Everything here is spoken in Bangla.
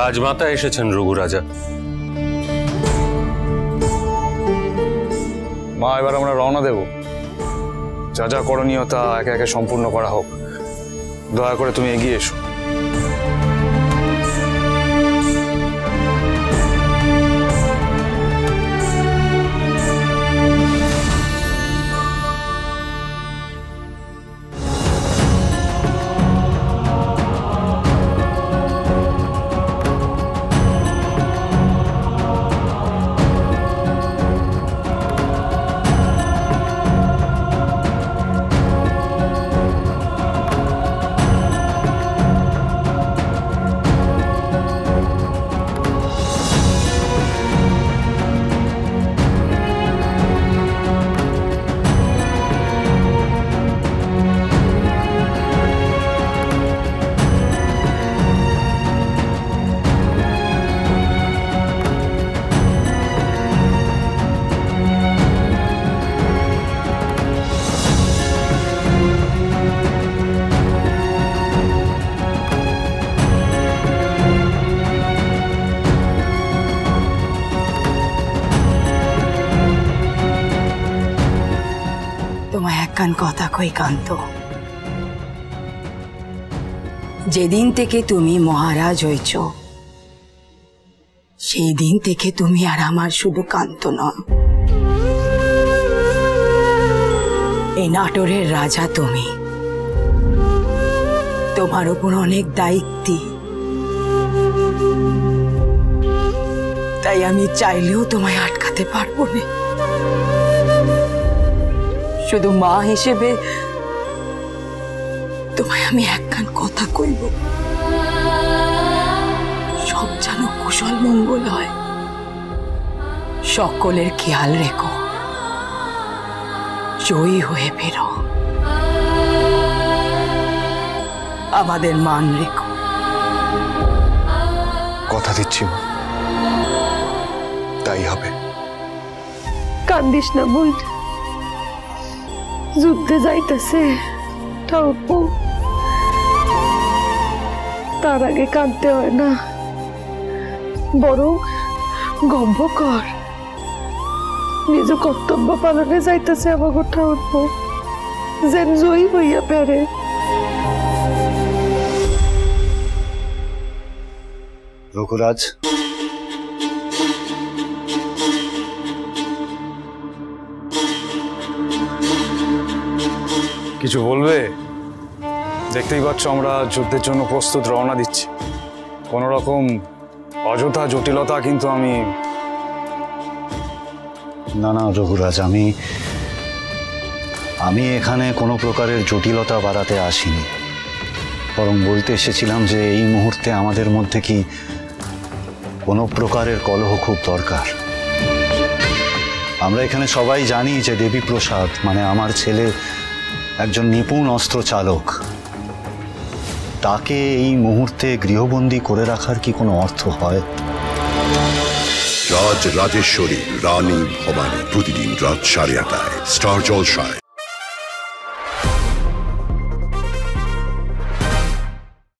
রাজমাতা এসেছেন রঘুরাজা। মা, এবার আমরা রওনা দেব। যা যা করণীয় তা একে একে সম্পূর্ণ করা হোক। দয়া করে তুমি এগিয়ে এসো। তোমায় একখান কথা কই কান্ত, যেদিন থেকে তুমি মহারাজ হয়েছ সেই দিন থেকে তুমি আর আমার শুধু কান্ত নয়, এই নাটোরের রাজা তুমি। তোমার উপর অনেক দায়িত্ব, তাই আমি চাইলেও তোমায় আটকাতে পারবো না। শুধু মা হিসেবে তোমায় আমি একখান কথা কইব, সব যেন কুশল মঙ্গল হয়, সকলের খেয়াল রেখো, জয়ী হয়ে বেরো, আমাদের মান রেখো। কথা দিচ্ছি মা, তাই হবে। কান্দিস না বোন, যুদ্ধে যাইতেছে ঠাকুরপো, তার আগে কাঁদতে হয় না, বরং গর্ব কর। নিজ কর্তব্য পালনে যাইতেছে আমাকে ঠাকুরপো, যেন জয়ী হইয়া পেরে। রঘুরাজ, কিছু বলবে? দেখতেই পাচ্ছ আমরা যুদ্ধের জন্য প্রস্তুত রওনা দিচ্ছি। কোনো রকম অযথা জটিলতা কিন্তু আমি না রঘুরাজ, আমি এখানে কোনো প্রকারের জটিলতা বাড়াতে আসিনি, বরং বলতে এসেছিলাম যে এই মুহূর্তে আমাদের মধ্যে কি কোনো প্রকারের কলহ খুব দরকার। আমরা এখানে সবাই জানি যে দেবীপ্রসাদ মানে আমার ছেলে একজন নিপুণ অস্ত্র চালক, তাকে এই মুহূর্তে গৃহবন্দী করে রাখার কি কোনো অর্থ হয়? রাজ রাজেশ্বরী রানী ভবানী প্রতিদিন রাত 8:30 স্টার জলসায়।